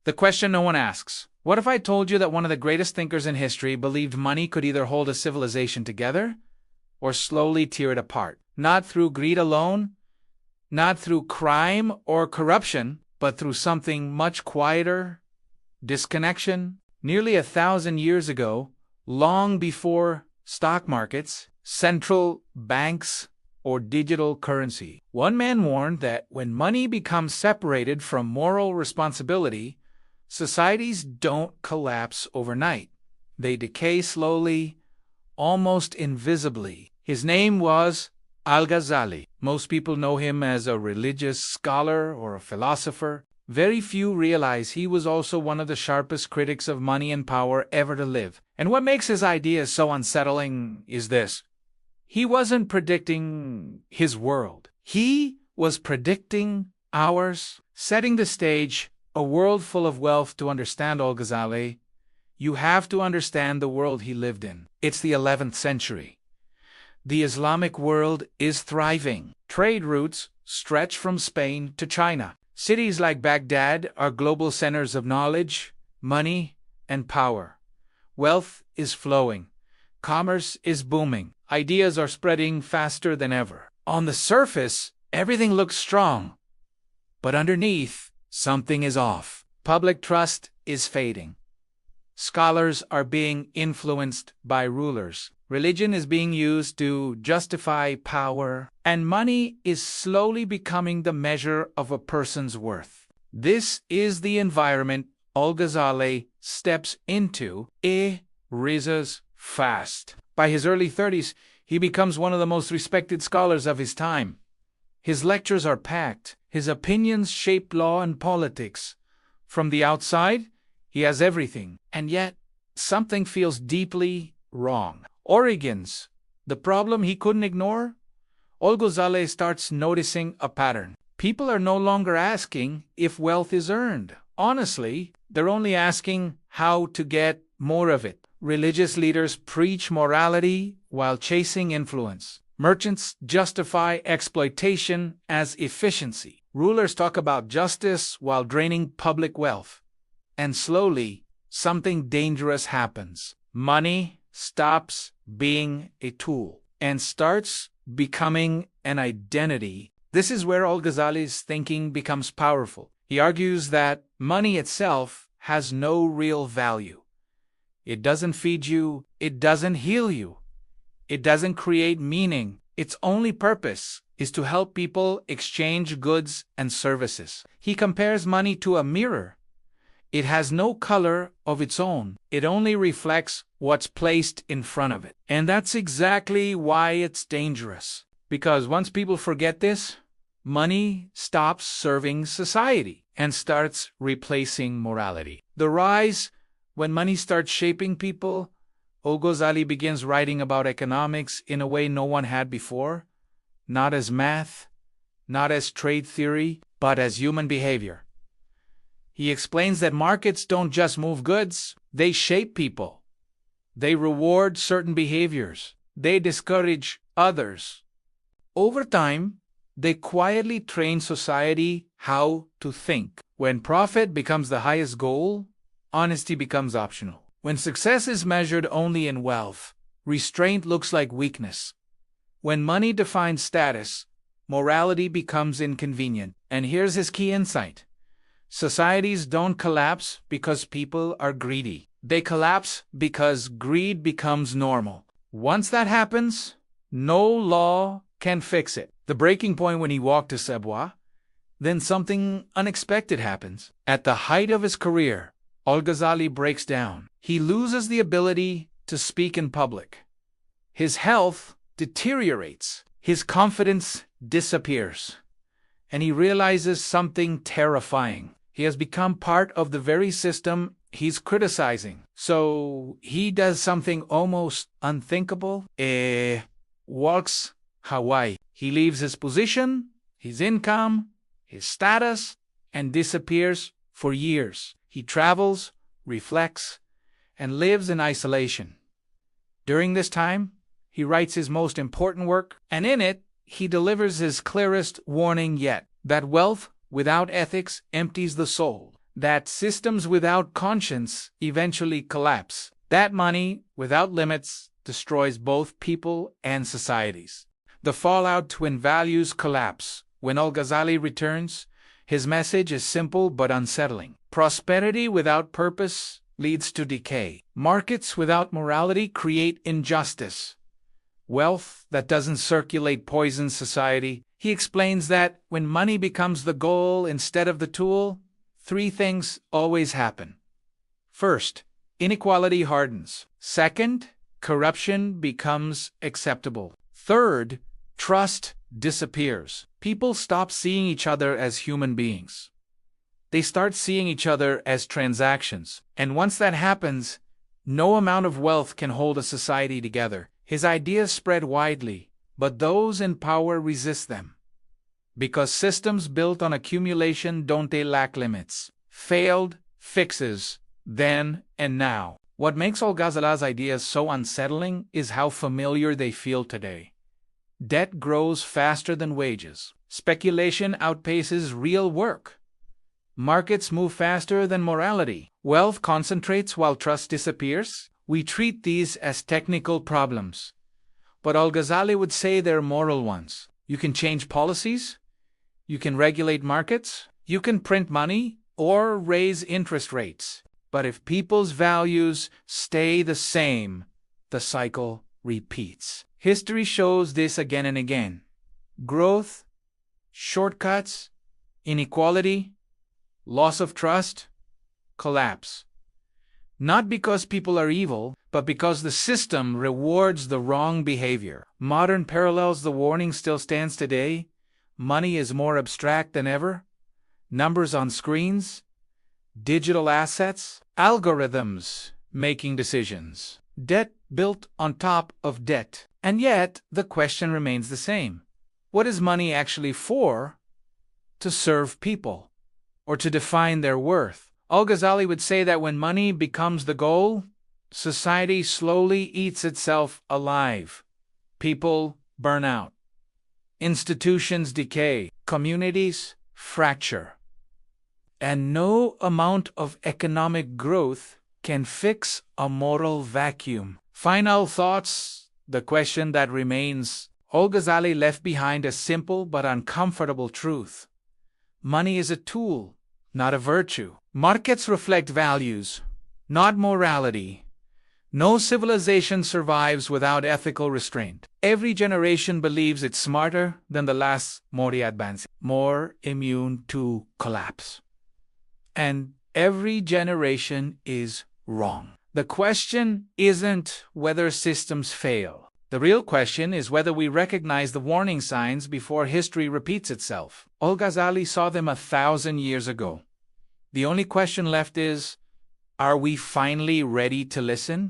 The question no one asks. What if I told you that one of the greatest thinkers in history believed money could either hold a civilization together or slowly tear it apart? Not through greed alone, not through crime or corruption, but through something much quieter: disconnection. Nearly 1,000 years ago, long before stock markets, central banks, or digital currency, one man warned that when money becomes separated from moral responsibility, societies don't collapse overnight. They decay slowly, almost invisibly. His name was Al-Ghazali. Most people know him as a religious scholar or a philosopher. Very few realize he was also one of the sharpest critics of money and power ever to live. And what makes his ideas so unsettling is this: he wasn't predicting his world. He was predicting ours, setting the stage. A world full of wealth. To understand Al-Ghazali, you have to understand the world he lived in. It's the 11th century. The Islamic world is thriving. Trade routes stretch from Spain to China. Cities like Baghdad are global centers of knowledge, money, and power. Wealth is flowing. Commerce is booming. Ideas are spreading faster than ever. On the surface, everything looks strong. But underneath, something is off. Public trust is fading. Scholars are being influenced by rulers. Religion is being used to justify power, and money is slowly becoming the measure of a person's worth. This is the environment Al-Ghazali steps into. He rises fast. By his early 30s, he becomes one of the most respected scholars of his time. His lectures are packed. His opinions shape law and politics. From the outside, he has everything, and yet something feels deeply wrong. Origins, the problem he couldn't ignore? Al-Ghazali starts noticing a pattern. People are no longer asking if wealth is earned. Honestly, they're only asking how to get more of it. Religious leaders preach morality while chasing influence. Merchants justify exploitation as efficiency. Rulers talk about justice while draining public wealth. And slowly, something dangerous happens. Money stops being a tool and starts becoming an identity. This is where Al-Ghazali's thinking becomes powerful. He argues that money itself has no real value. It doesn't feed you. It doesn't heal you. It doesn't create meaning. Its only purpose is to help people exchange goods and services. He compares money to a mirror. It has no color of its own. It only reflects what's placed in front of it. And that's exactly why it's dangerous. Because once people forget this, money stops serving society and starts replacing morality. The rise, when money starts shaping people, Al-Ghazali begins writing about economics in a way no one had before. Not as math, not as trade theory, but as human behavior. He explains that markets don't just move goods, they shape people. They reward certain behaviors. They discourage others. Over time, they quietly train society how to think. When profit becomes the highest goal, honesty becomes optional. When success is measured only in wealth, restraint looks like weakness. When money defines status, morality becomes inconvenient. And here's his key insight. Societies don't collapse because people are greedy. They collapse because greed becomes normal. Once that happens, no law can fix it. The breaking point when he walked to Sebois, then something unexpected happens. At the height of his career, Al-Ghazali breaks down. He loses the ability to speak in public. His health deteriorates. His confidence disappears. And he realizes something terrifying. He has become part of the very system he's criticizing. So he does something almost unthinkable. Walks Hawaii. He leaves his position, his income, his status, and disappears for years. He travels, reflects, and lives in isolation. During this time, he writes his most important work, and in it, he delivers his clearest warning yet, that wealth without ethics empties the soul. that systems without conscience eventually collapse, that money, without limits, destroys both people and societies. The fallout twin values collapse. When Al-Ghazali returns, his message is simple but unsettling. Prosperity without purpose leads to decay. Markets without morality create injustice. Wealth that doesn't circulate poisons society. He explains that when money becomes the goal instead of the tool, three things always happen. First, inequality hardens. Second, corruption becomes acceptable. Third, trust disappears. People stop seeing each other as human beings. They start seeing each other as transactions. And once that happens, no amount of wealth can hold a society together. His ideas spread widely, but those in power resist them. Because systems built on accumulation don't they lack limits. Failed fixes, then and now. What makes Al-Ghazali's ideas so unsettling is how familiar they feel today. Debt grows faster than wages. Speculation outpaces real work. Markets move faster than morality. Wealth concentrates while trust disappears. We treat these as technical problems. But Al-Ghazali would say they're moral ones. You can change policies. You can regulate markets. You can print money or raise interest rates. But if people's values stay the same, the cycle repeats. History shows this again and again. Growth, shortcuts, inequality, loss of trust, collapse. Not because people are evil, but because the system rewards the wrong behavior. Modern parallels, the warning still stands today. Money is more abstract than ever. Numbers on screens, digital assets, algorithms making decisions. Debt built on top of debt. And yet, the question remains the same. What is money actually for? To serve people, or to define their worth. Al-Ghazali would say that when money becomes the goal, society slowly eats itself alive. People burn out. Institutions decay. Communities fracture. And no amount of economic growth can fix a moral vacuum. Final thoughts. The question that remains. Al-Ghazali left behind a simple but uncomfortable truth. Money is a tool, not a virtue. Markets reflect values, not morality. No civilization survives without ethical restraint. Every generation believes it's smarter than the last, more advanced, more immune to collapse. And every generation is wrong. The question isn't whether systems fail. The real question is whether we recognize the warning signs before history repeats itself. Al-Ghazali saw them 1,000 years ago. The only question left is, are we finally ready to listen?